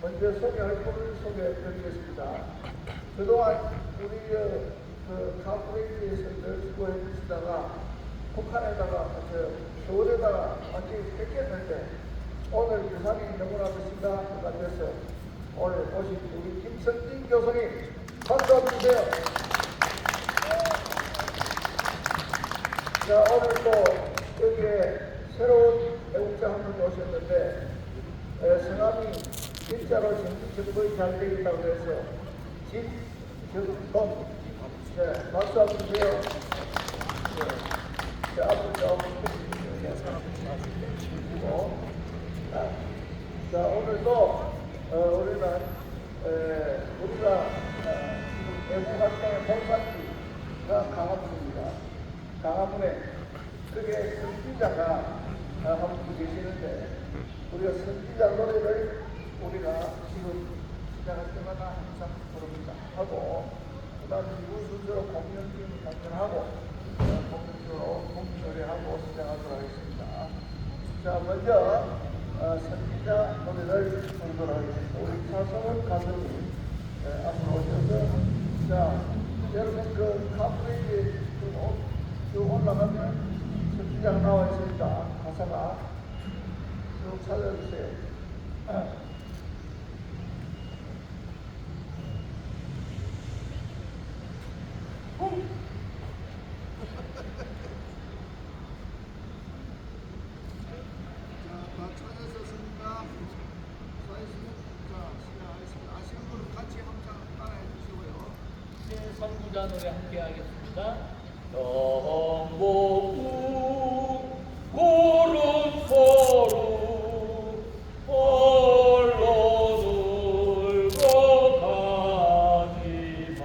먼저 소개할 분을 소개해드리겠습니다. 그동안 우리 카프레이지에서 수고해 주시다가 북한에다가 서울에다가 완전히 뺏겼는데 오늘 부산이 너무나도 심각한 것 같아서 오늘 오신 우리 김선진 교수님 박수 한번 주세요. 자, 오늘 또 여기에 새로운 애국자 한 분 오셨는데 성함이 진짜로 정보이 잘 되겠다고 해서 김정동. 네, 박수 한번 주세요. 네. 자, 앞으로 좀 주시고. 자, 오늘도 우리는 우리가 지금 애국활동의 본산지가 강화문입니다. 강화문에 그게 선지자가 한 분 계시는데 우리가 선지자 노래를 우리가 지금 시작할 때마다 항상 부릅니다. 하고 그 다음에 이후 순서로 공연팀 공연하고 공연으로 공연노래하고 시작하도록 하겠습니다. 자, 먼저 선지자 노래를 부르도록 하겠습니다. 우리 차성원 가수님 앞으로 오셔서 자, 여러분 그 카프레이지 쭉 올라가면 선지자가 나와 있으니까 가사가 쭉 살려주세요. 선구자 노래 함께 하겠습니다. 영복구 구름소루 홀로 놀고 가지마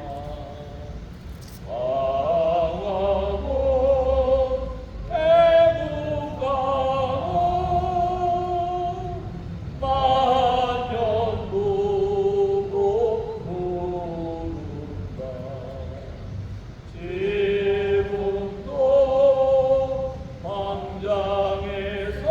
강하고 애국가고 만년 보고 부른다 지금도 광장에서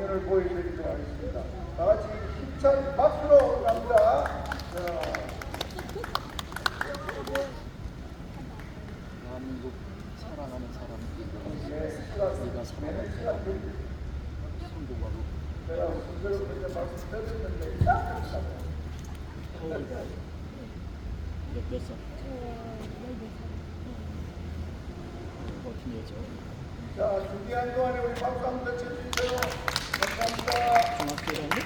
공연을 보여드리도록 하겠습니다. 다 같이 힘찬 박수로 갑니다. 자, 대한민국 사랑하는 사람 네, 시간, 우리가 사랑하는 시간 사람 드립니다. 성도하고 제가 순서로 먼저 말씀드렸는데 딱 서울과 몇 살? 버튼 여자 자, 준비한 동안에 우리 박수 한번 쳐주세요. 감사합니다. 중학교라니?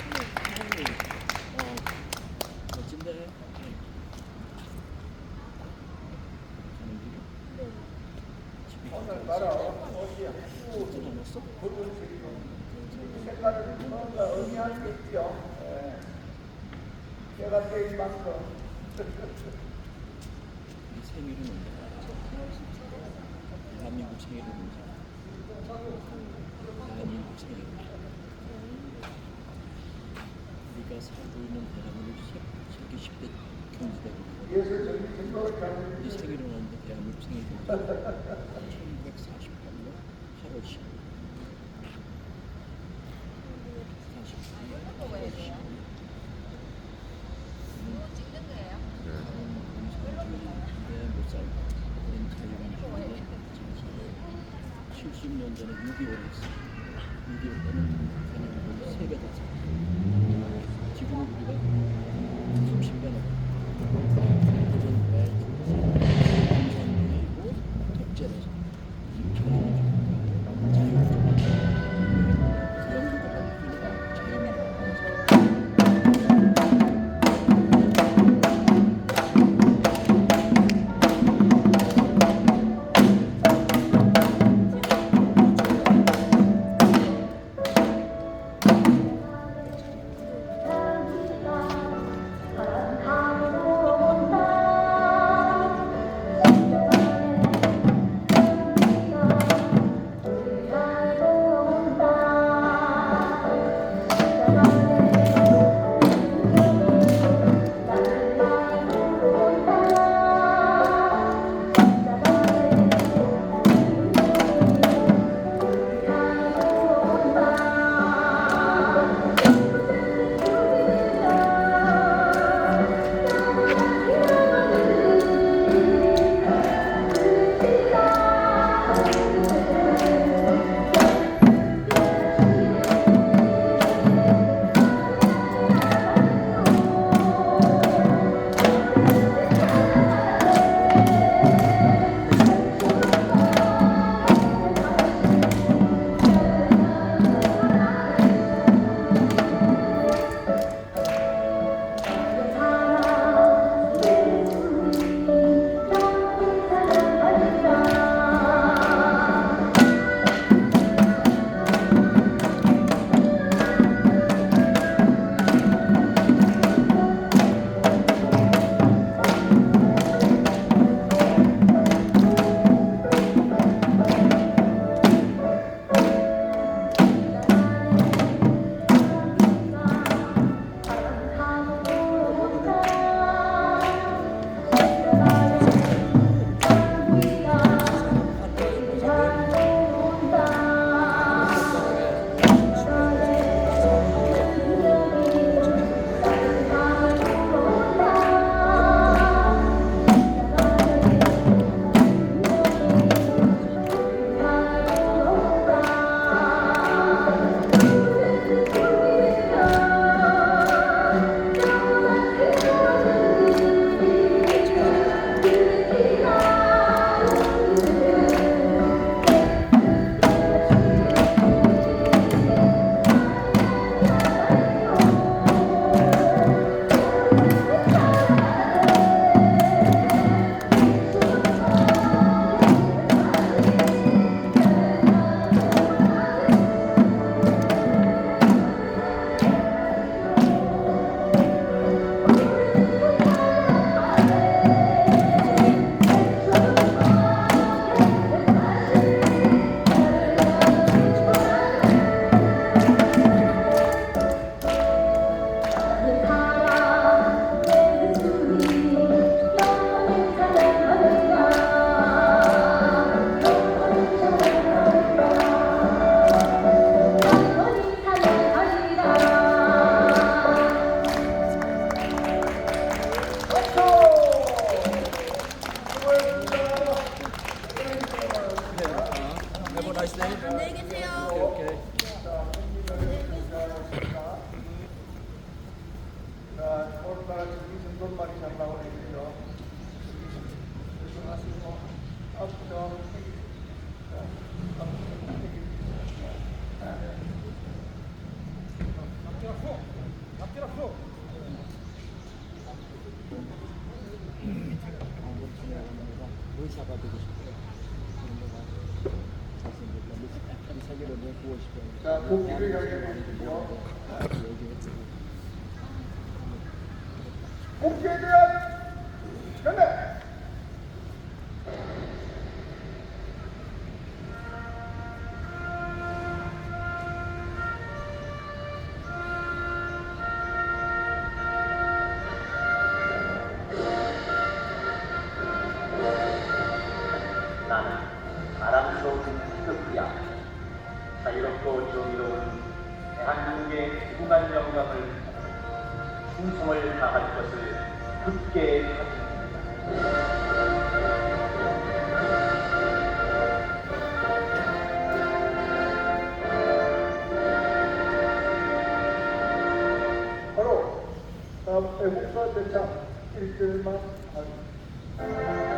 멋진데? 오늘 나라 어디야? 멋진 않았어? 붉은색이고 색깔을 뭔가 의미하는 게 있죠. 예. 제가 때인 만큼 우리 생일은 언제? 대한민국 생일은 언제? 대한민국 생일은 우리가 살고 있는 대한민국 세계 10대 경제대국이거든. 예수 정리 정도를 가는 우리 생일은 언제? 대한민국 생일은 언제? 1948년 8월 10일 48년 8월 10일 못 살고 자유민주주의 70년 전에 6.25를 했어. 6.25 때는 대한민국이 3배 다 살. 지금은 우리가 30배 넘어. 그건 왜 공산주의고 독재라서 자유민주주의. 영국을 바꾸는 자유민주주의. 손말이 잘 나오네요. 조심하시고 앞으로 의사가 되고 싶어요. 그런 거가 자신있게 이 세계를 내보고 싶어요. 자, 복귀를 향해 보십시오. 복귀에 대한 연애. 나는 바람스러운 태극기야. 자유롭고 정의로운 대한민국의 무궁한 영광을 충성을 다할 것을 굳게 다짐합니다. 바로 애국가 대창 1절만 하겠습니다.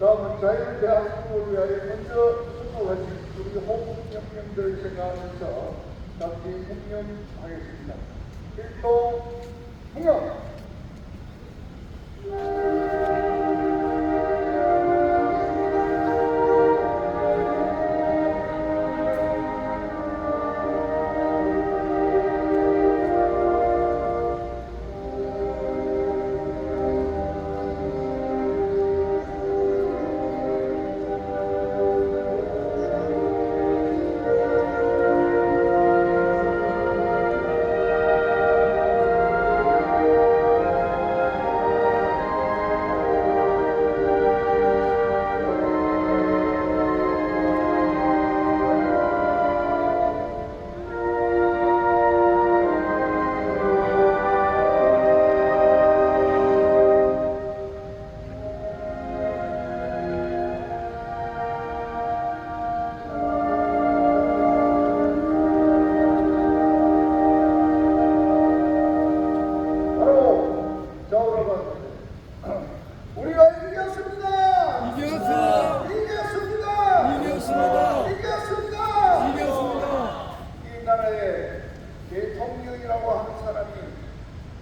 다음은 자유대한민국을 위하여 먼저 수고하신 우리 홍영령들 생각하면서 각기 묵념하겠습니다. 일동 묵념. 우리가 이겼습니다. 이 나라에 대통령이라고 하는 사람이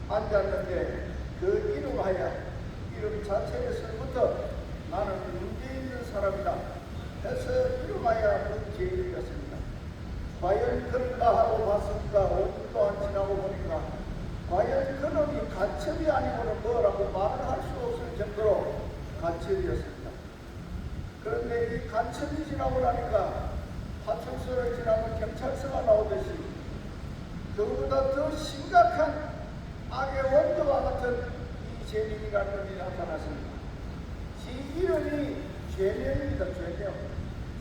앉았는데 그 이름하여 이름 자체에서부터 나는 문제 있는 사람이다 해서 이름하여 문제인이었습니다. 과연 그런가 하고 봤습니다. 5분 동안 지나고 보니까 과연 그놈이 간첩이 아니고는 뭐라고 말을 할 수 없을 정도로 간첩이었습니다. 그런데 이 간첩이 지나고 나니까 파출소를 지나면 경찰서가 나오듯이 그보다 더 심각한 악의 원도와 같은 이 죄명이라는 놈이 나타났습니다. 지 이름이 죄명입니다. 죄명.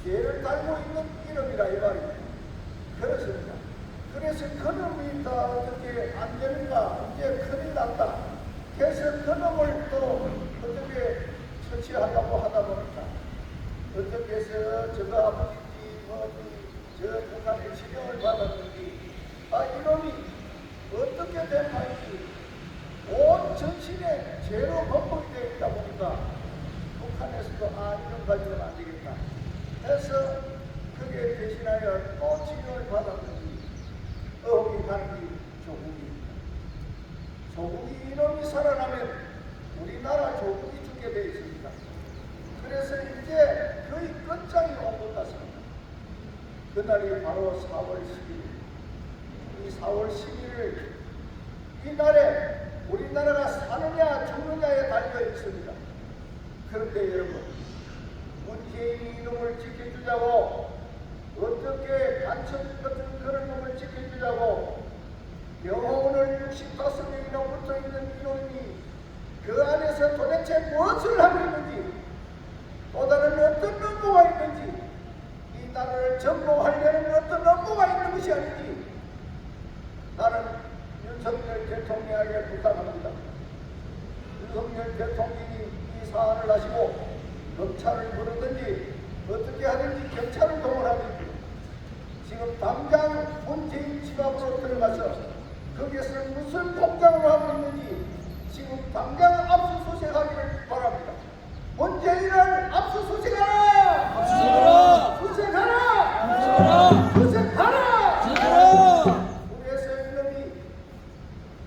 죄를 달고 있는 이름이라 이 말입니다. 그렇습니다. 그래서 그놈이 다 어떻게 안 되는가, 이제 큰일 났다. 그래서 그놈을 또 어떻게 처치하려고 하다 보니까 어떻게 해서 저가 아프든지 저 북한의 치료를 받았는지 이놈이 어떻게 된 말인지 온 전신에 죄로 범벅이 되어 있다 보니까 북한에서도 이런 가지고는 안 되겠다 해서 그게 대신하여 또 치료를 받았는지 어음이 가는지 조금 그날이 바로 4월 10일. 이 4월 10일을 이날에 우리나라가 사느냐 죽느냐에 달려 있습니다. 그런데 여러분, 문재인이 이놈을 지켜주자고, 어떻게 간첩 같은 그런 놈을 지켜주자고 병원을 65명이나 붙어있는 이놈이 그 안에서 도대체 무엇을 하고 있는지, 또 다른 어떤 업무가 있는지, 이 나라를 점령하려는 어떤 업무가 있는 것이 아닌지 나는 윤석열 대통령에게 부탁합니다. 윤석열 대통령이 이 사안을 하시고 검찰을 부르든지 어떻게 하든지 경찰을 동원하든지 지금 당장 문재인 집 앞으로 들어가서 거기에서 무슨 공장을 하고 있는지 지금 당장 압수수색하기를 바랍니다. 문재인을 압수수색하라! 압수수색하라! 수색하라! 수색하라! 수색하라! 우리에서 이놈이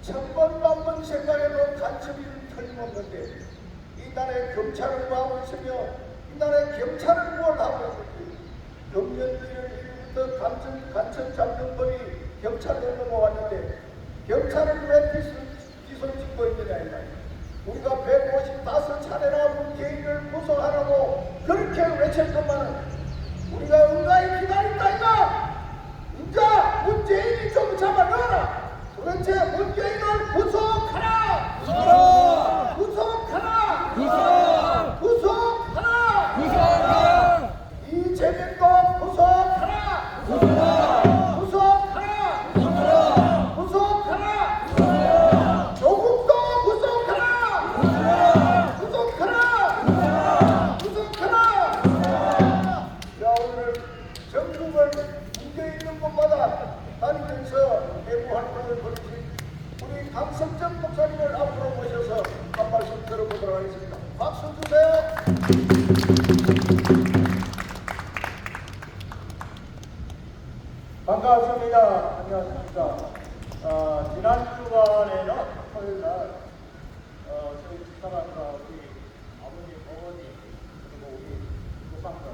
천번 만번 생각해도 간첩이는 틀림없는데 이 나라의 검찰은 뭐 하고 있으며 이 나라의 경찰은 뭘 하고 있는지, 금년기를 1부터 간첩 잡는 법이 경찰로 넘어왔는데 경찰은 왜 뒤손 짓고 있느냐 이 말이야. 우리가 155차례나 문재인을 구속하라고 그렇게 외칠 것만은 우리가 응가히 기다린다 이가. 이제 문재인이 좀 잡아 넣어라. 도대체 문재인을 구속하라. 구속하라! 구속하라. 구속! 구속하라. 구속하라! 이재명도 구속하라. 구속하라! 구속하라. 구속하라! 구속하라. 구속하라! 조국도 구속하라. 구속하라! 구속하라. 구속하라. 야, 오늘 전국을 문제 있는 곳마다 다니면서 대구 활동을 벌이신 우리 강성정 목사님을 앞으로 모셔서 한 말씀 들어보도록 하겠습니다. 박수 주세요. 반갑습니다. 안녕하십니까. 지난 주간에는 토요일날 저희 집사람과 우리 아버님, 어머니 그리고 우리 조상들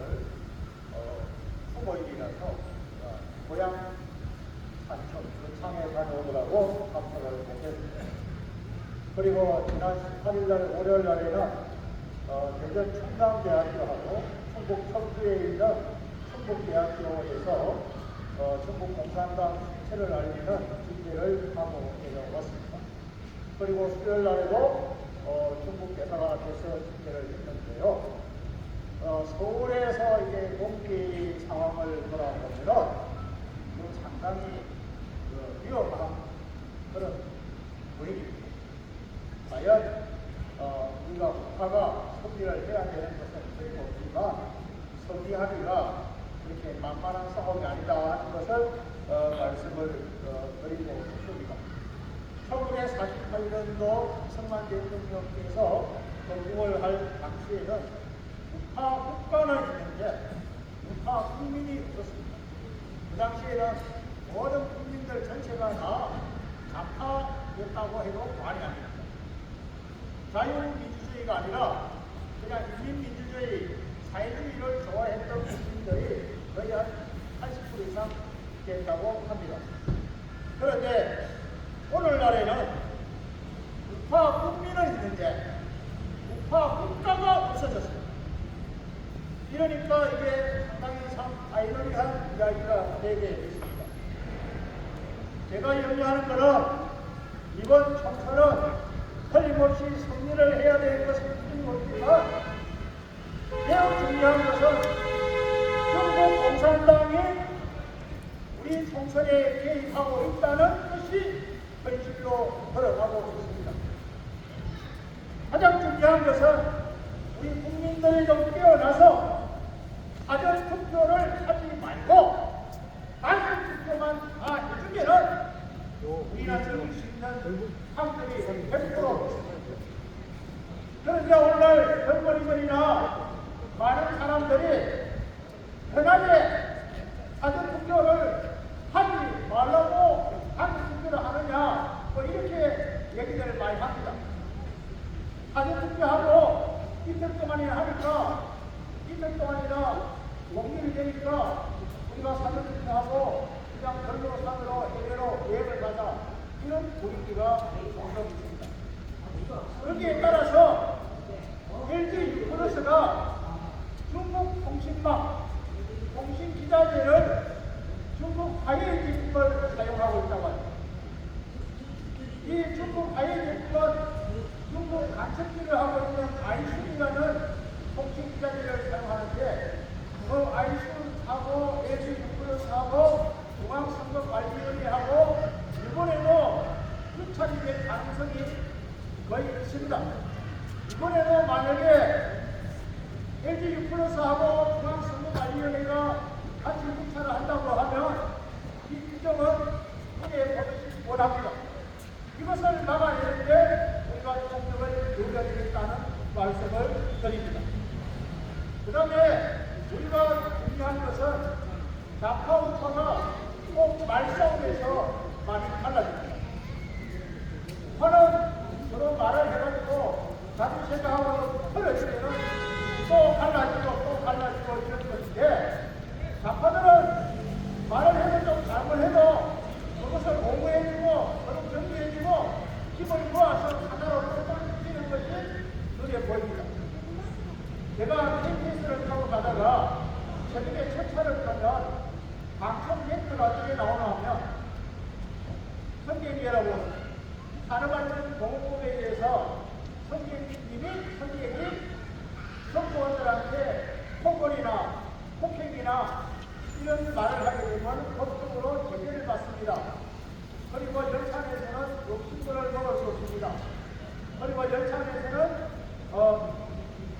수모일이라서 고향 산천 거창에 다녀오느라고 감사를 못했습니다. 그리고 지난 18일날 월요일날에는 대전 충남대학교하고 충북 청주에 있는 충북대학교에서 충북 공산당 실체를 알리는 집회를 하고 내려왔습니다. 그리고 수요일 날에도 충북 대사관 앞에서 집회를 했는데요. 서울에서 이제 공기 상황을 돌아보면은 상당히 위험한 그런 분위기입니다. 과연 우리가 국가가 섭리를 해야 되는 것은 틀림없지만 섭리하기가 그렇게 만만한 싸움이 아니다 하는 것을 말씀을 드리고 싶습니다. 1948년도 이승만 대통령께서 건국을 할 당시에는 우파 국가는 있는데 우파 국민이 없었습니다. 그 당시에는 모든 국민들 전체가 다 좌파였다고 해도 과언이 아닙니다. 자유민주주의가 아니라 그냥 인민민주주의, 사회주의를 좋아했던 국민들이 거의 한 80% 이상 됐다고 합니다. 그런데 오늘날에는 우파 국민은 있는데 우파 국가가 없어졌습니다. 이러니까 이게 상당히 참 아이러니한 이야기가 되게 됐습니다. 제가 염려하는 것은 이번 총선은 틀림없이 승리를 해야 될 것은 틀림없지만 매우 중요한 것은 중국 공산당이 우리 총선에 개입하고 있다는 것이 현실로 걸어가고 있습니다. 가장 중요한 것은 우리 국민들이 좀 깨어나서 사전 투표를 하지 말고 단순 투표만 다 해주면은 우리나라 정일 수 있는 확률이 100%. 그런데 오늘 젊은이들이나 많은 사람들이 편하게 사전 투표를 하지 말라고 단순 투표를 하느냐 뭐 이렇게 얘기를 많이 합니다. 사전 투표하고 이틀 동안이나 하니까 이틀 미국 하이데프건 중국 간첩질을 하고 있는 아이슌이라는 통신 기자들을 사용하는데 그 아이슌 사고, LG696 사고, 중앙선거관리위원회하고 이번에도 유착이 될 가능성이 거의 있습니다. 이번에도 만약에 LG6플러스하고 중앙선거관리위원회가 같이 유착을 한다고 하면 이 규정은 우리의 법이 원합니다. 이것을 막아내는데 우리가 총력을 기울여드리겠다는 말씀을 드립니다. 그 다음에 우리가 중요한 것은 좌파우파가 꼭 말싸움에서 많이 갈라집니다. 우파는 서로 말을 해가지고 자기 생각하고 틀어지면 또 갈라지고 이런 것인데 좌파들은 말을 해도 좀 잘못해도 그것을 옹호해주고 서로 정리해주고 힘을 모아서 하나로 똘똘 것이 눈에 보입니다. 제가 KTX를 타고 가다가 새벽에 첫 차를 타면 방송 멘트가 어떻게 나오나 하면 성경이라고 산업안전 보호법에 의해서 성경이 선거원들한테 폭언이나 폭행이나 이런 말을 하게 되면 법적으로 제재를 받습니다. 그리고 열차 안에서는 욕심권을 먹을 수 없습니다. 그리고 열차 안에서는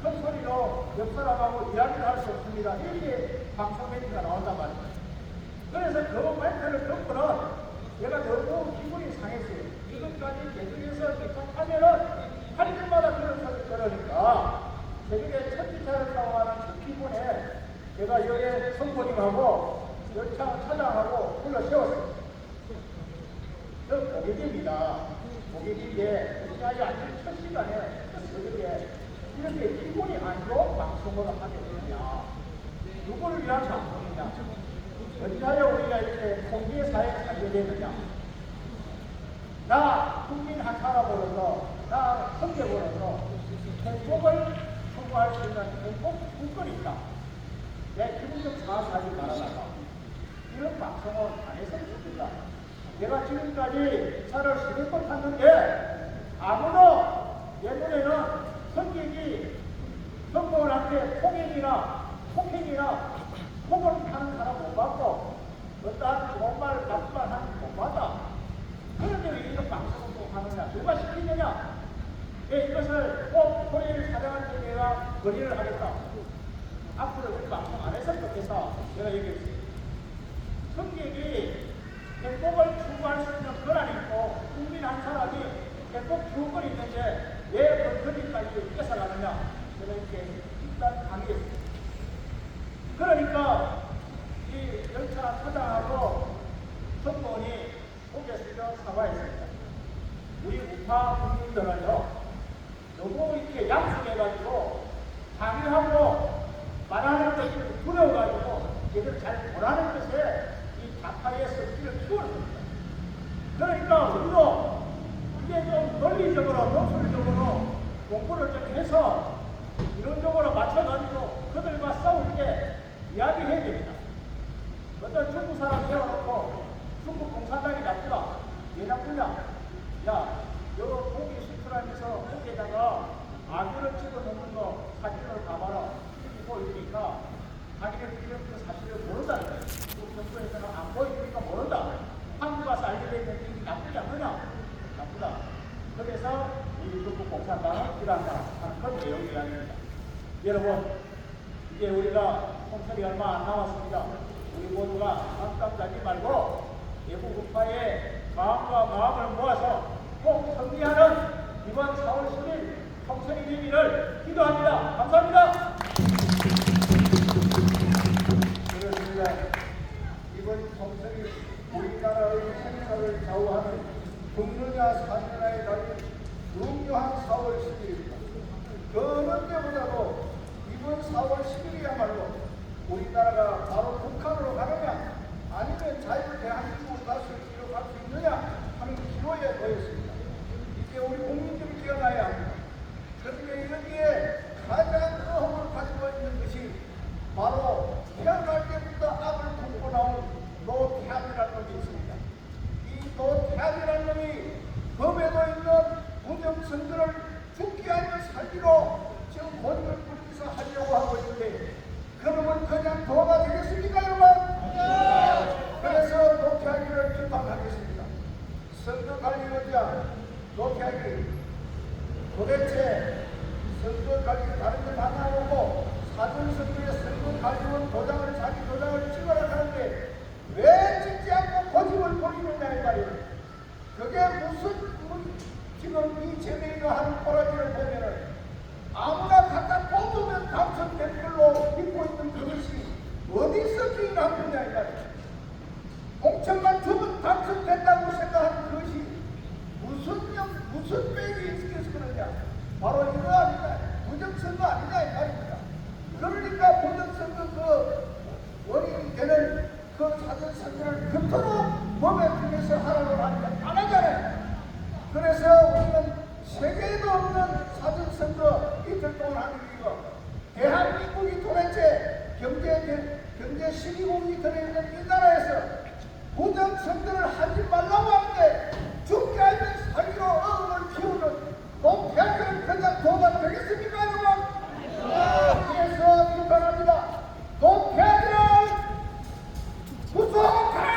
큰 소리로 옆 사람하고 이야기를 할 수 없습니다. 이렇게 방송 멘트가 나온단 말입니다. 그래서 그 멘트를 듣고는 얘가 너무 기분이 상했어요. 지금까지 계속해서 개척하면은 할 때마다 그런 소리를 들으니까 새벽에 첫 기차를 타고 가는 그 기분에 제가 여기 성모님하고 열차 차장하고 불러 세웠어요. 저 고객입니다. 고객인데 우리가 아침 첫 시간에 저녁에 이렇게 기분이 안 좋은 방송을 하게 되느냐, 누구를 위한 방송이냐, 어찌하여 우리가 이렇게 공개사회에 살게 되느냐. 나 국민 한 사람으로서, 나 성격으로서 행복을 추구할 수 있는 행복 국권이다. 내 기분 좀 사사하지 말아라. 이런 방송은 안 했으면 좋겠다. 내가 지금까지 차를 10번 탔는데 아무도 내 눈에는 성격이 성공한테 폭행이나 폭을 하는 사람 못 봤고 어떠한 좋은 말, 나쁜 말 하는 못 봤다. 그런데 왜 이런 방송을 또 하느냐? 누가 시키느냐? 왜 이것을 꼭 소리를 사랑할 때 내가 거리를 하겠다. 앞으로 우리 방송 안 했으면 좋겠다. 내가 얘기했어요. 성격이 행복을 추구할 수 있는 권한이 있고 국민 한 사람이 행복 주권이 있는데 왜 그것까지 뺏어가느냐. 제가 이렇게 일단 강의했습니다. 그러니까 이 열차 차장하고 선거원이 고개 숙여 사과했습니다. 우리 우파 국민들은요 너무 이렇게 약속해가지고 강요하고 말하는 것이 두려워가지고 얘들 잘 못하는 것에 이 좌파의 습기를 키우는 겁니다. 그러니까 우리도 이게 좀 논리적으로 논술적으로 공부를 좀 해서 이론적으로 맞춰가지고 그들과 싸울 때 이야기해야 됩니다. 어떤 중국 사람 세워놓고 중국 공산당이 나쁘다. 왜 나쁘냐? 야, 요 고기 수출하면서 거기에다가 악어를 집어넣는 거 사진을 봐봐라. 이렇게 보여주니까 자기는 이런 그 사실을 모른다는 거예요. 중국 정부에서는 안 보여주니까 모른다. 한국 와서 알게 되면 이게 나쁘지 않느냐? 나쁘다. 그래서 이 중국 공산당은 이란다 하는 건 내용 이야기입니다. 여러분, 이제 우리가 총선이 얼마 안 남았습니다. 우리 모두가 깜짝 자지 말고 예부국파의 마음과 마음을 모아서 꼭 승리하는 이번 4월 10일 총선이 되기를 기도합니다. 감사합니다. 그렇습니다. 이번 총선이 우리나라의 생사를 좌우하는 국느냐 사느냐에 달린 중요한 4월 10일입니다. 그 어느 때보다도 이번 4월 10일이야말로 우리나라가 바로 북한으로 가느냐 아니면 자유 대한민국으로 갈 수 있느냐 하는 기로에 보였습니다. 이제 우리 국민들이 깨어나야 합니다. 그런데 여기에 가장 어험을 가지고 있는 것이 바로 태어날 때부터 악을 품고 나온 노태합이라는 놈이 있습니다. 이 노태합이라는 놈이 법에도 있는 자기 도장을 찍어라 하는데 왜 찍지 않고 고집을 부리느냐 이 말이에요. 그게 무슨 지금 이 재명이가 하는 꼬라지를 보면은 아무나 갖다 뽑으면 당선될 걸로 믿고 있는 그것이 어디서 기인한 거냐 이 말이에요. 공천만 주면 당선된다고 생각하는 그것이 무슨 맥이 있어서 그러냐. 바로 이거 아니다. 부정선거 아니냐 이 말입니다. 그러니까 부정선거 그 원인이 되는 그 사전선거를 그토록 법에 통해서 하라고 하니까 안 하잖아요. 그래서 우리는 세계에도 없는 사전선거 이틀 동안 하는 이유가 대한민국이 도대체 경제 시기국이 들어있는 이 나라에서 부정선거를 하지 말라고 하는데 죽게 하는 사기로 어음을 키우는 노폐하는 그냥 도가 되겠습니까 여러분? 그래서 비판합니다. 노폐하기를 구속하라!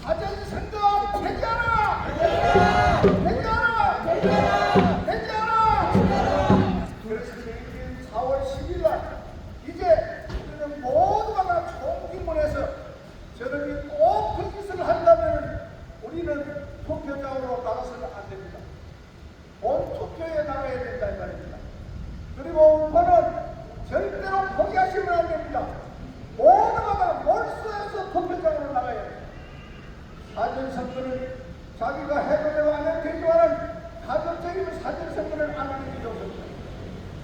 사전선거 폐지하라! 폐지하라! 폐지하라! 그래서 내일 4월 10일 날 이제 우리는 모두가 다 총기문에서 저렇게 꼭그 짓을 한다면 우리는 투표장으로 나가서는 안 됩니다. 본 투표에 나가야 된다 이 말입니다. 그리고 우파는 절대로 포기하시면 안 됩니다. 모두가 다 몰수해서 투표장으로 나가야 됩니다. 사전선거를 자기가 해도 되고 안 해도 되지만은 가급적이면 사전선거를 안 하는 게 좋습니다.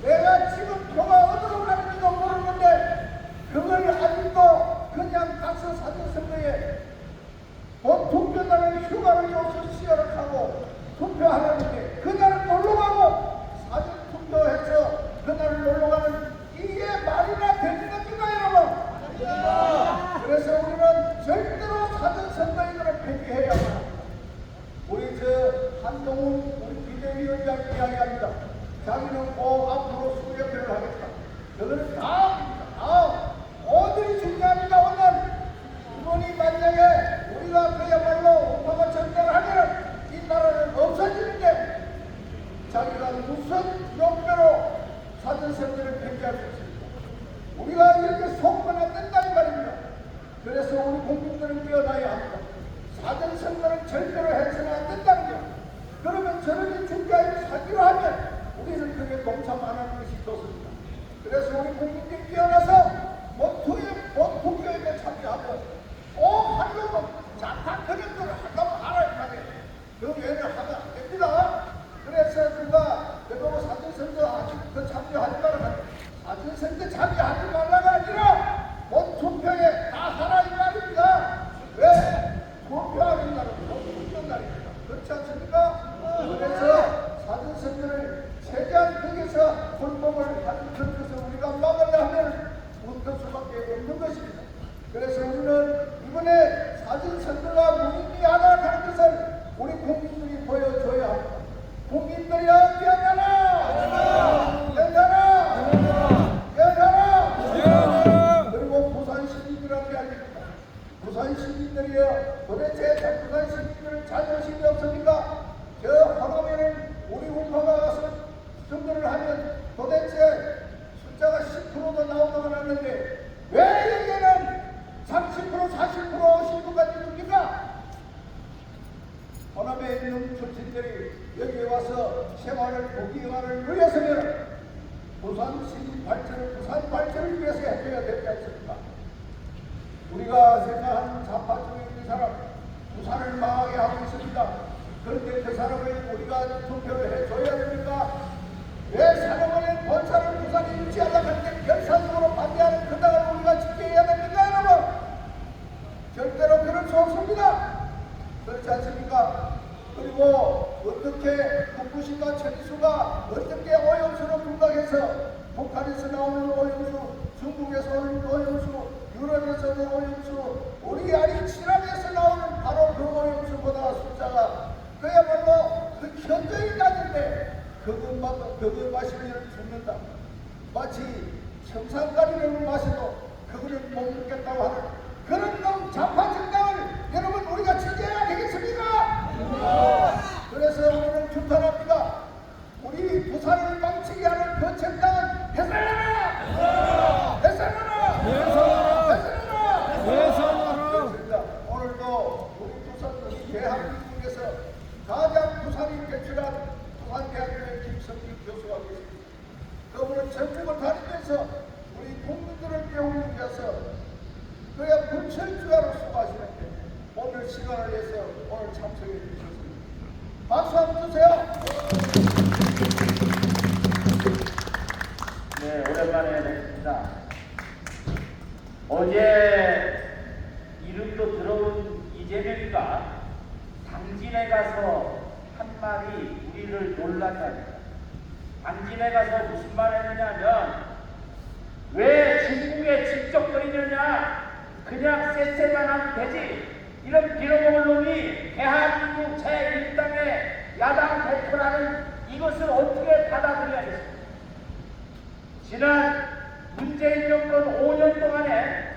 내가 지금 표가 어디로 가는지도 모르는데 그걸 아직도 그냥 가서 사전선거에 본 투표장에 휴가를 줘서 시작하고 투표하려는데 그날은 놀러가고 사전 투표해서 그날을 놀러가는 이게 말이나 되는 겁니까 여러분? 그래서 우리는 절대로 사전선거 이거를 폐기해야 합니다. 우리 한동훈 우리 비대위원장 이야기합니다. 자기는 꼭 앞으로 수렵회를 하겠다. 그거는 다음 어들이 중요합니다. 오늘 이번이 만약에 우리가 그야말로 우파가 전쟁을 하면은 이 나라는 없어지는데 자기가 무슨 용도로 사전선거를 폐기할 수 있습니까? 우리가 이렇게 속으면 안 된다 이 말입니다. 그래서 우리 국민들은 깨어나야 합니다. 사전선거는 절대로 해서는 안 된다는 거. 그러면 저렇게 준비하여 사기로 하면 우리는 그게 동참 안 하는 것이 좋습니다. 그래서 우리 국민들이 깨어나서 투표에 참여하고 꼭 하려면 자탄 그런 걸 한다고 알아야 하네. 그 외에는 하면 안 됩니다. 그래서 그거 사전선거 아직 더 참여하지 말아라. 사전선거 참여하지 말라가 아니라 투표에 다 하라 이 말입니다. 왜? 투표하는 날은 투표 날입니다. 그렇지 않습니까? 그래서 사전선거를 최대한 거기서 불법을 하는 것을 우리가 막으려 하면 웃을 수밖에 없는 것입니다. 그래서 우리는 이번에 사전선거가 무의미하다는 하는 것을 우리 국민들이 보여줘야 합니다. 국민들이여 깨어나라! 깨어나라! 그리고 부산 시민들한테 알립니다. 부산 시민들이여 도대체 부산 시민들은 자존심이 없습니까? 저 화가면은 우리 우파가 가서 선거를 하면 도대체 숫자가 10%도 나오고 나왔는데 왜 여기에는 30%, 40%, 50%까지 줍니까? 호남에 있는 출신들이 여기에 와서 생활을 부귀영화를 누렸으면 부산 시민 발전을 부산 발전을 위해서 해줘야 되지 않습니까? 우리가 생각하는 좌파 쪽에 있는 사람 부산을 망하게 하고 있습니다. 그런데 그 사람을 우리가 투표를 해줘야 됩니까? 왜 사람을 본사를 부산에 유치하려고 하는데 결사적으로 반대하는 그 당을 우리가 지켜야 됩니까 여러분? 절대로 그럴 수 없습니다. 그렇지 않습니까? 그리고 어떻게 국부신과 천리수가 어떻게 오염수로 분각해서 북한에서 나오는 오염수, 중국에서 오는 오염수, 유럽에서 오는 오염수, 우리 아니 칠암에서 나오는 바로 그 오염수보다 숫자가 그야말로 그 현저히 낮은데 그거 마시면 죽는다. 마치 청산가리를 마셔도 그거는 못 먹겠다고 하는 그런 놈 좌파 정당을 여러분 우리가 지켜야 되겠습니까? 그래서 우리는 규탄합니다. 우리 부산을 망치게 하는 그 정당은 해산하라! 해산하라! 주야로 수고하시는데 오늘 시간을 내서 오늘 참석해 주셨습니다. 박수 한번 주세요. 네, 오랜만에 뵙습니다. 어제 이름도 들어온 이재명이가 당진에 가서 한 말이 우리를 놀라게 합니다. 당진에 가서 무슨 말 했느냐면 왜 중국에 직접거리느냐 그냥 쎄쎄만 하면 되지 이런 빌어먹을 놈이 대한민국 제1당의 야당 대표라는 이것을 어떻게 받아들여야겠습니까? 지난 문재인 정권 5년 동안에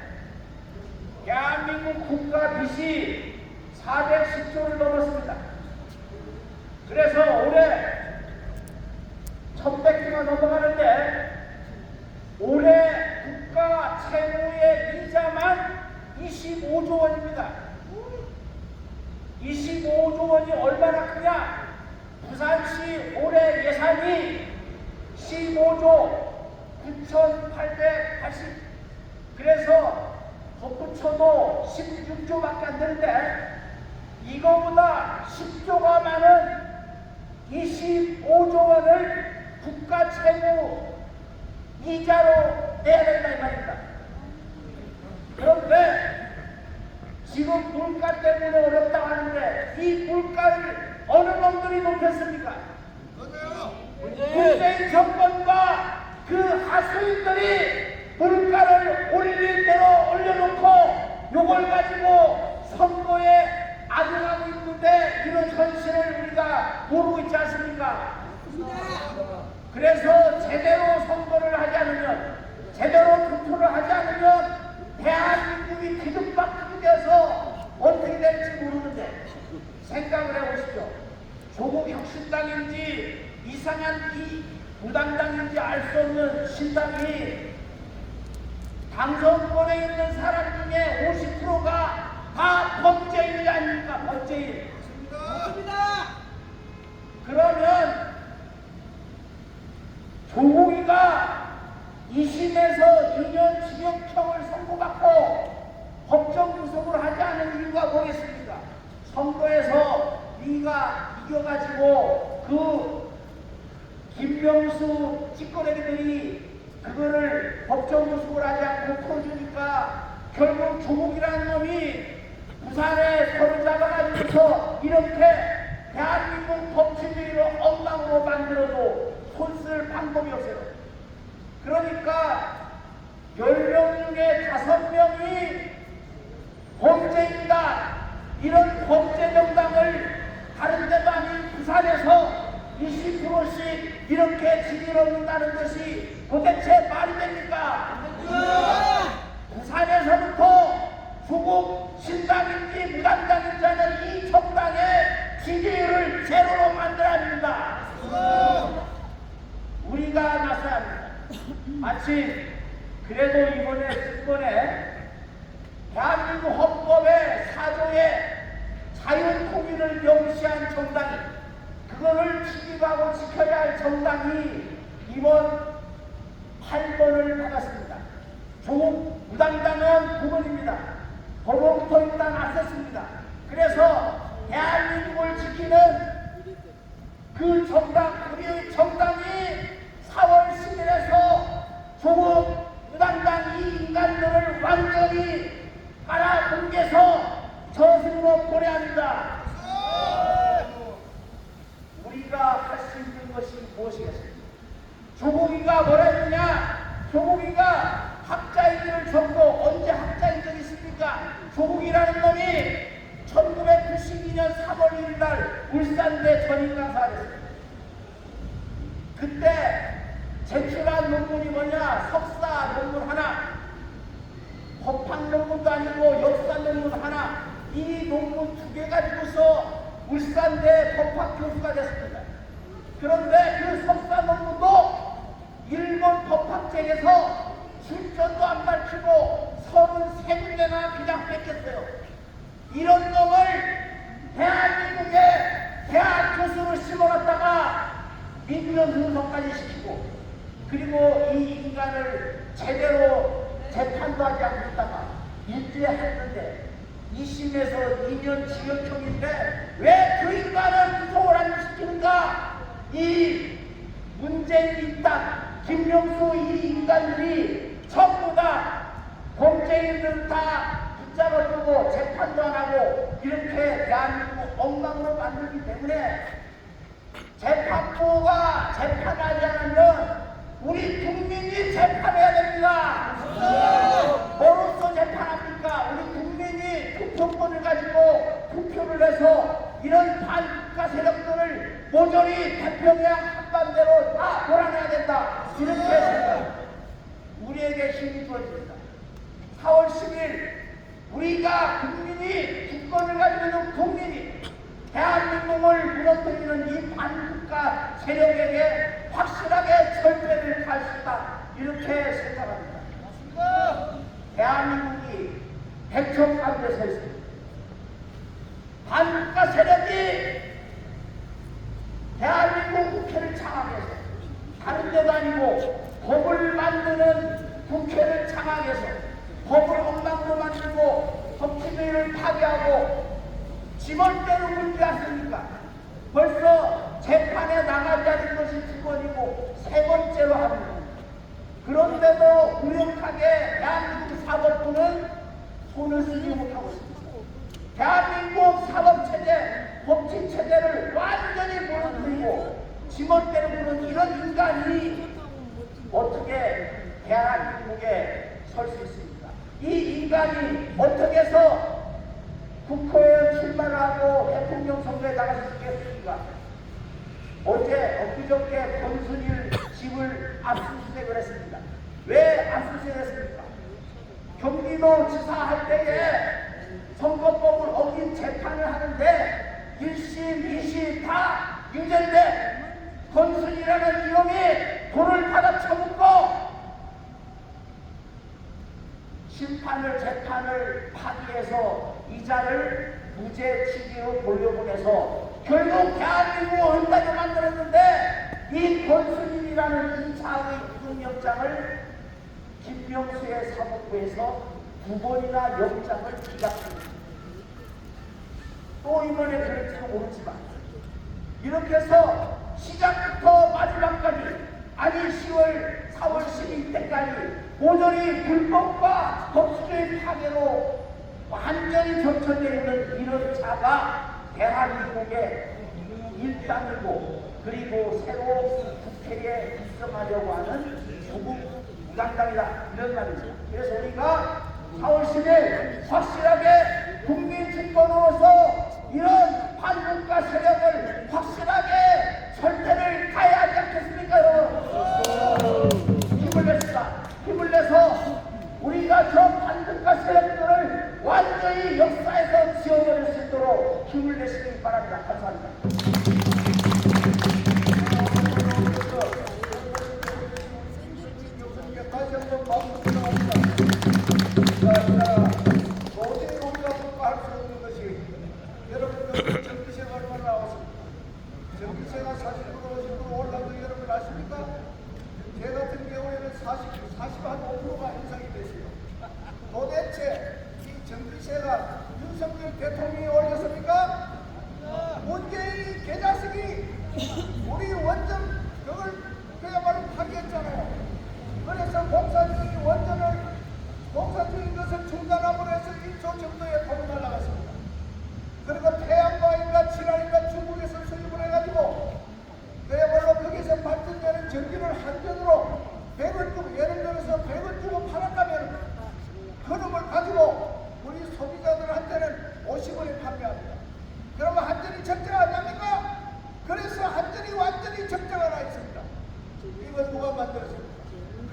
대한민국 국가 빚이 410조를 넘었습니다. 그래서 올해 1100조가 넘어가는데 올해 국가 채무의 이자만 25조 원입니다. 25조 원이 얼마나 크냐? 부산시 올해 예산이 15조 9,880 그래서 덧붙여도 16조밖에 안 되는데 이거보다 10조가 많은 25조 원을 국가 채무 이자로 내야 된다 이 말입니다. 그런데 지금 물가 때문에 어렵다고 하는데 이 물가를 어느 놈들이 높였습니까? 문재인 정권과 그 하수인들이 물가를 올릴 대로 올려놓고 요걸 가지고 선거에 악용하고 있는데 이런 현실을 우리가 모르고 있지 않습니까? 그래서 제대로 선거를 하지 않으면 제대로 투표를 하지 않으면 대한민국이 뒤죽박죽이 돼서 어떻게 될지 모르는데 생각을 해보십시오. 조국 혁신당인지 이상한 이 무당당인지 알 수 없는 신당이 당선권에 있는 사람 중에 50%가 다 범죄인이 아닙니까? 범죄인. 그러면 조국이가 2심에서 2년 징역형을 선고받고 법정 구속을 하지 않은 이유가 뭐겠습니까? 선거에서 네가 이겨가지고 그 김명수 찌꺼레기들이 그거를 법정 구속을 하지 않고 풀어주니까 결국 조국이라는 놈이 부산에 서로 잡아가지고서 이렇게 대한민국 법치주의를 엉망으로 만들어도 손쓸 방법이 없어요. 그러니까 10명 중에 5명이 범죄인다. 이런 범죄 정당을 다른 데도 아닌 부산에서 20%씩 이렇게 지지를 얻는다는 것이 도대체 말이 됩니까? 부산에서부터 조국 신당인지 무당당인지 하는 이 정당의 지지율을 제로로 만들어야 합니다. 우리가 나서야 합니다. 마치 그래도 이번에 대한민국 헌법의 4조에 자유통일을 명시한 정당이 그거를 지키고 지켜야 할 정당이 이번 8번을 받았습니다. 조국 무당당은 9번입니다. 법원부터 일단 앞섰습니다. 그래서 대한민국을 지키는 그 정당, 우리의 정당이 4월 10일에서 조국 무당당 이 인간들을 완전히 빨아뭉개서 저승으로 보내야 합니다. 우리가 할 수 있는 것이 무엇이겠습니까? 조국이가 뭐라 했느냐? 조국이가 학자인들을 적고 언제 학자인들이 있습니까? 조국이라는 놈이 1992년 3월 1일 날 울산대 전인강사를 했습니다. 그때 제출한 논문이 뭐냐? 석사 논문 하나, 법학 논문도 아니고 역사 논문 하나, 이 논문 2개 가지고서 울산대 법학 교수가 됐습니다. 그런데 그 석사 논문도 일본 법학제에서 출전도 안 밝히고 33군데나 그냥 뺏겼어요. 이런 놈을 대한민국에 대학 교수를 심어놨다가 민주연 hun성까지 시키고 그리고 이 인간을 제대로 재판도 하지 않고 있다가 일제했는데 2심에서 2년 징역형인데 왜 그 인간을 구속을 시키는가? 이 문재인 일당 김명수 이 인간들이 전부 다 범죄인들 다 붙잡아 두고 재판도 안 하고 이렇게 대한민국 엉망으로 만들기 때문에 재판부가 재판하지 않으면 우리 국민이 재판해야 됩니다. 뭐로써 재판합니까? 우리 국민이 투표권을 가지고 투표를 해서 이런 반국가 세력들을 모조리 태평양 한반대로 다 몰아내야 된다. 이렇게 생각합니다. 우리에게 힘이 주어집니다. 4월 10일 우리가 국민이 주권을 가지고 있는 국민이 대한민국을 무너뜨리는 이 반국가 세력에게 확실하게 절대를 갈 수 있다. 이렇게 생각합니다. 대한민국이 백척 가운데 서 있습니다. 반국가 세력이 대한민국 국회를 장악해서 다른 데도 아니고 법을 만드는 국회를 장악해서 법을 엉망으로 만들고 법치주의를 파괴하고 지멋대로 굴지 않습니까? 벌써 재판에 나가지 않은 것이 두 번이고 세 번째로 합니다. 그런데도 무력하게 대한민국 사법부는 손을 쓰지 못하고 있습니다. 대한민국 사법체제, 법치체제를 완전히 무너뜨리고 지멋대로 구는 이런 인간이 어떻게 대한민국에 설 수 있습니까? 이 인간이 어떻게 해서 국회에 출마를 하고 대통령 선거에 나갈 수 있겠습니까? 어제 엊그저께 권순일 집을 압수수색을 했습니다. 왜 압수수색을 했습니까? 경기도 지사 할 때에 선거법을 어긴 재판을 하는데 1심, 2심 다 유죄인데 권순일이라는 이놈이 돈을 받아 처먹고 심판을 재판을 파기해서 이자를 무죄 취지로 돌려보내서 결국 대한민국을 은단히 만들었는데 이 권순일이라는 2차의 구속영장을 김명수의 사법부에서 2번이나 영장을 기각합니다. 또 이번에 그럴지도 모르지만 이렇게 해서 시작부터 마지막까지 아니 4월 10일 때까지 모조리 불법과 법치주의 파괴로 완전히 점철되어 있는 이런 자가 대한민국의 일당이고 그리고 새로 국회에 입성하려고 하는 조국 무당당이다 이런 말입니다. 그래서 우리가 4월 10일 확실하게 국민 주권으로서 이런 반국가 세력을 확실하게 절대를 가야 하지 않겠습니까 여러분? 힘을 냅시다. 힘을 내서 우리가 저 반국가 세력들을 완전히 역사에서 지워버릴 수 있도록 힘을 내시기 바랍니다. 감사합니다. 다시 한번 마음으로 나옵니다. 도저히 우리가 평가할 수 없는 것이 여러분들 전기세가 얼마나 나왔습니까? 전기세가 40% 올라간 거 여러분 아십니까? 제 같은 경우에는 45%가 인상이 됐어요. 도대체 이 전기세가 윤석열 대통령이 올렸습니까? 문재인 개자식이 우리 원전 그걸 그야말로 파기했잖아요. 그래서 공사적인 원전을 공사적인 것을 중단함으로 해서 1조 정도의 돈이 날라갔습니다. 그리고 태양광인가 친환인가 중국에서 수입을 해가지고 그야말로 거기서 발전되는 전기를 한전으로 100원 주고 예를 들어서 100원 주고 팔았다면 그놈을 가지고 우리 소비자들한테는 50원에 판매합니다. 그러면 한전이 적자하냐니까? 그래서 한전이 완전히 적자가 나 있습니다. 이걸 누가 만들었습니까?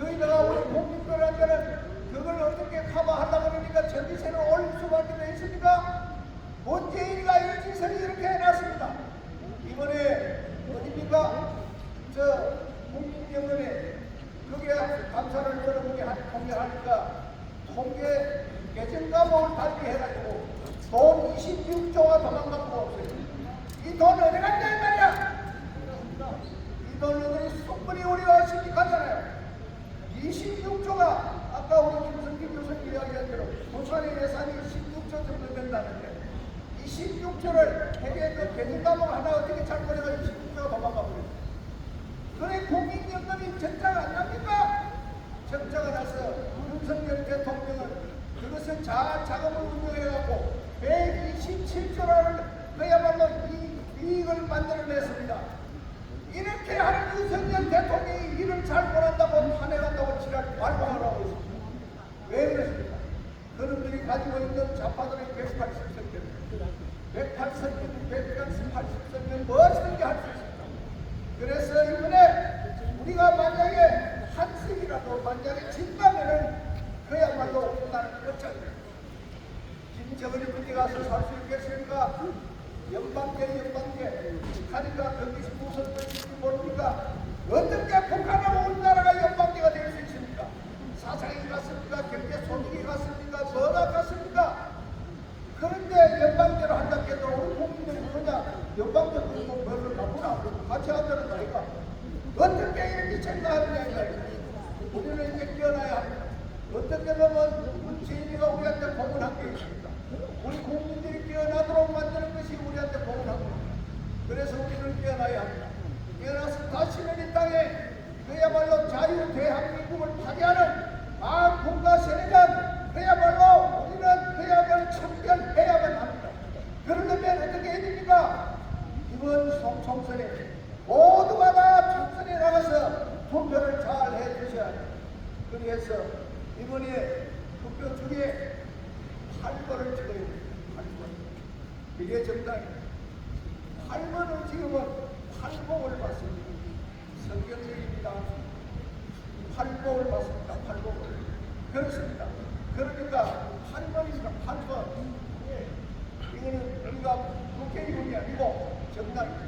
거기다가 우리 국민들한테는 그걸 어떻게 커버하려고 그러니까 전기세를 올릴 수밖에 돼 있습니까? 문재인이가 이 짓을 이렇게 해놨습니다. 이번에 어딥니까? 저 국민연금에 그게 감사를 여러분이 통계하니까 통계 계정과목을 발표해가지고 돈 26조가 도망간 거 없어요. 이 돈 어디 갔냐 이 말이야? 이 돈을 충분히 우리가 심각하잖아요. 26조가 아까 우리 김성기 교수님 이야기한 대로 부산에 그것을 잘 자금을 운용해갖고 127조라는 그야말로 이익을 만들어냈습니다. 이렇게 하는 윤석열 대통령이 일을 잘 못한다고 탄핵한다고 지랄 발광을 하고 있습니다. 왜 그렇습니까? 그놈들이 가지고 있는 좌파들의 180석입니다. 180석이면 무엇이든지 할 수 있습니다. 그래서 이번에 우리가 만약에 한 석이라도 만약에 진다면은 그야말로 우리나라는 끝장입니다. 김정은이 어디 가서 살 수 있겠습니까? 연방계 북한이가 거기서 무슨 뜻인지 모릅니까? 어떻게 북한하고 우리나라가 연방계가 될 수 있습니까? 사상이 같습니까? 경제 소득이 같습니까? 뭐가 같습니까? 그런데 연방제로 한다고 해도 우리 국민들이 그냥 연방제 그거 별로 나쁘나 같이 하자는 거 아이가? 어떻게 이렇게 생각하느냐 이거예요. 우리는 이제 깨어나야 합니다. 어떻게 보면 문재인이가 우리한테 공헌한 게 있습니다. 우리 국민들이 깨어나도록 만드는 것이 우리한테 공헌한 겁니다. 그래서 우리는 깨어나야 합니다. 깨어나서 다시는 이 땅에 그야말로 자유 대한민국을 파괴하는 군과 세력은 그야말로 우리는 그야말로 참견해야만 합니다. 그러려면 어떻게 해야 됩니까? 이번 총선에 모두가 다 총선에 나가서 투표를 잘 해주셔야 합니다. 그래서 이번에 투표 중에 8번을 찍어야 됩니다. 8번. 이게 정당입니다. 8번을 지금은 팔복을 받습니다. 성경적입니다. 팔복을 받습니다. 팔복을. 그렇습니다. 그러니까 8번입니다. 8번. 이거는 우리가 국회의원이 아니고 정당입니다.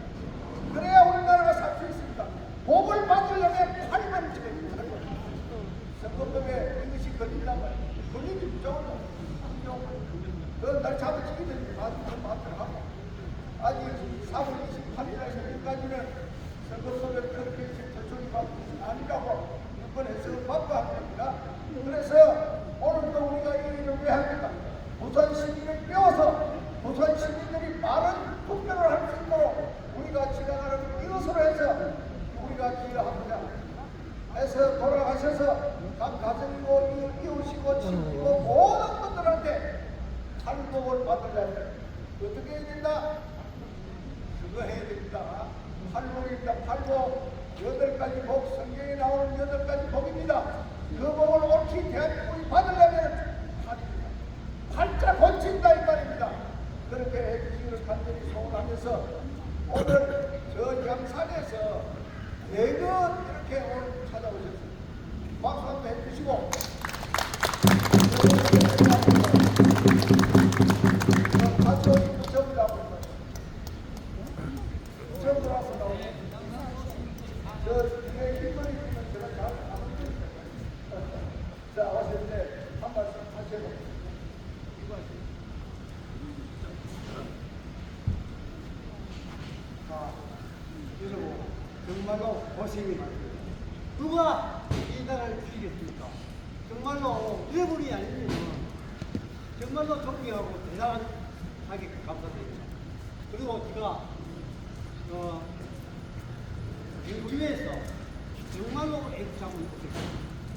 그래야 우리나라가 살 수 있습니다. 복을 받으려면 8번을 찍어야 됩니다. 선거법에 이것이 걸린단 말이에요. 걸리기 무조건 날 잡아치기 되는데 마음대로 하고 아직 4월 28일까지는 선거법에 그렇게 저쪽이 아니라고 이번 해석을 받고 하는 겁니다. 그래서 오늘도 우리가 이 일을 왜 합니까? 부산 시민을 배워서 부산 시민들이 많은 투표를 할 수 있도록 우리가 지나가는 이것으로 해서 우리가 기여합니다. 해서 돌아가셔서 각 가정이고 이웃이고 친구고 모든 분들한테 팔복을 받으려면 어떻게 해야 된다? 그거 해야 됩니다. 팔복입니다. 팔복 8가지 복, 성경에 나오는 8가지 복입니다. 그 복을 옳게 대한민국이 받으려면 팔입니다. 팔자 고친다 이 말입니다. 그렇게 해주시기를 간절히 소원하면서 오늘 저 양산에서 대거 이렇게 오늘 찾아오셨습니다. 박수 한번 해주시고 같이 오신 전부라고 전부 와서 나오고 저 뒤에 흰머리 있으면 제가 잘 알아듣습니다. 자 왔을 때 한 말씀 하셔도 그리고 정말로 고생이 많습니다. 누가 이 나라를 지키겠습니까? 정말로 일본이 아니면 정말로 존경하고 대단하게 감사드립니다. 그리고 제가 경주에서 정말로 애국자고 있습니다.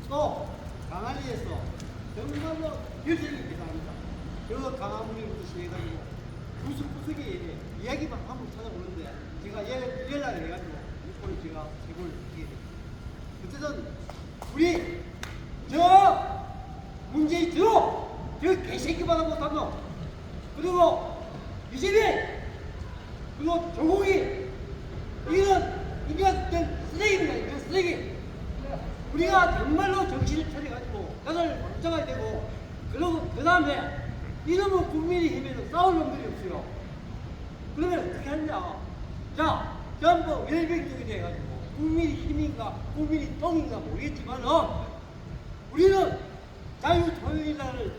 또 강안리에서 정말로 열심히 기도합니다. 저 강화문을 시해가지고 구석구석에 이야기만 한번 찾아보는데 제가 연락을 해가지고 오늘 제가 제보를 드리게 됩니다. 어쨌든 우리 저 문재인 저 개새끼만 하고 못하면 그리고 이재명 그리고 조국이 이런 인간들 쓰레기입니다. 이런 쓰레기. 우리가 정말로 정신을 차려가지고 나를 걱정해야 되고 그리고 그 다음에 이러면 국민의힘에는 싸울 놈들이 없어요. 그러면 어떻게 하냐? 자, 전부 웰빙족이 돼가지고 국민의힘인가 국민의통인가 모르겠지만은 우리는 자유통일나라를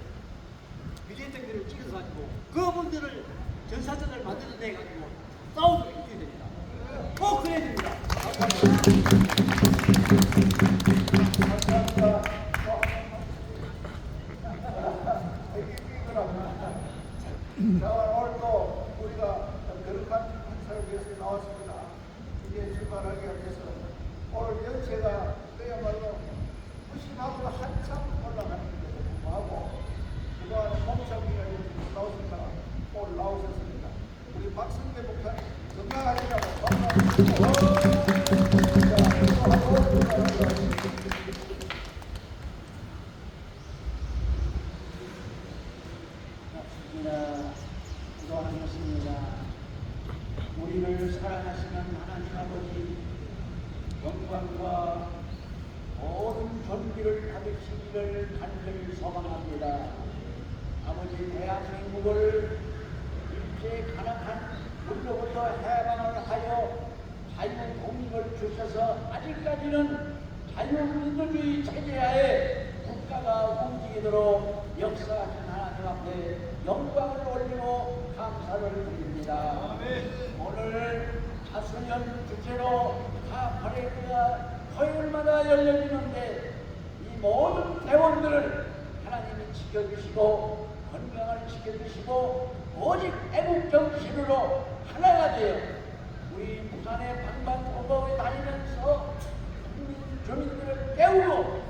미래정들을 찍어서 가지고 그분들을 전사전을 만들어내가지고 싸우도록 해줘야 됩니다. 꼭 그래야 됩니다. 자, 오늘도 우리가 거룩한 행사를 위해서 나왔습니다. 이제 출발하기 위해서 오늘 연세가 그야말로 무심하고 한참 올라가는 데도 불구하고 그가 박승대 목사님 건강하시라고 건강하시고 기도하는 것입니다. 우리를 사랑하시는 하나님 아버지, 영광과 모든 존귀를 받으시기를 간절히 소망합니다. 아버지, 대한민국을 일제 가난한 물로부터 해방을 하여 자유 독립을 주셔서 아직까지는 자유민주주의 체제하에 국가가 움직이도록 역사하신 하나님 앞에 영광을 올리고 감사를 드립니다. 오늘 자수년 주제로 다 퍼레이드가 토요일마다 열려지는데 이 모든 대원들을 하나님이 지켜주시고 건강을 지켜주시고 오직 애국 정신으로 하나가 되어 우리 부산의 방방곡곡에 다니면서 국민 주민들을 깨우고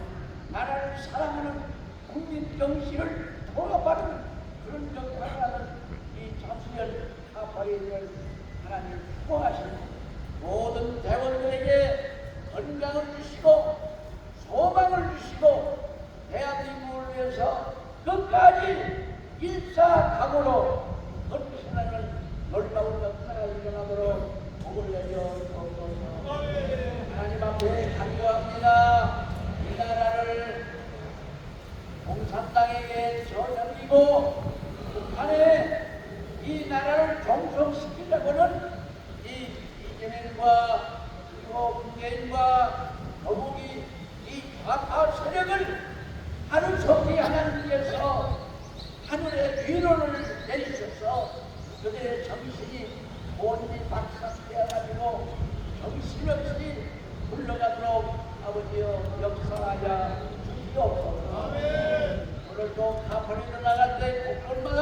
나라를 사랑하는 국민 정신을 통합하는 그런 역할을 하는 이 자수년 하파리를 하나님 축복하시고 모든 대원들에게 건강을 주시고 소망을 주시고 대한민국을 위해서 끝까지 일사각오로 헌신하는 놀라운 역사가 일어나도록 복을 내려 주옵소서. 하나님 앞에 간구합니다. 이 나라를 공산당에게 저넘기고 북한에 이 나라를 종속시키려고는 이 이재명과 그리고 문재인과 더욱이 이 좌파 세력을 하루속히 하나님께서 하늘의 위로를 내리셔서 그들의 정신이 온전히 박삭되어가지고 정신없이 굴러가도록 아버지여 역사하여 주시옵소서. 오늘도 가파리도 나갈 때 곳곳마다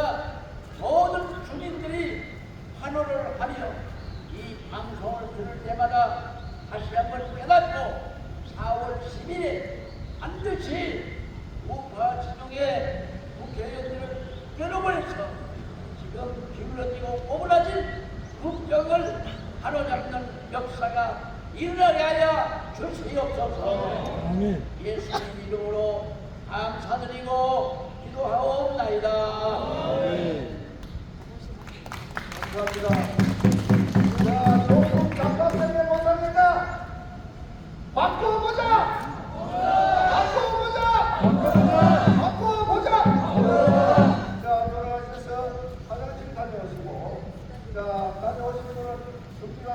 모든 주민들이 환호를 하며 이 방송을 들을 때마다 다시 한번 깨닫고 4월 10일에 반드시 우파 진영의 국회의원들을 괴로워해서 지금 기울어지고 오그라진 국정을 바로잡는 역사가 일어나게 하여 주시옵소서. 예수님 이름으로 감사드리고 기도하옵나이다. 감사합니다. 자, 조국 장관님의 모습입니다. 바꿔보자! 바꿔보자! 자, 돌아가셔서 화장실 다녀오시고, 자, 다녀오신 분은 숙제가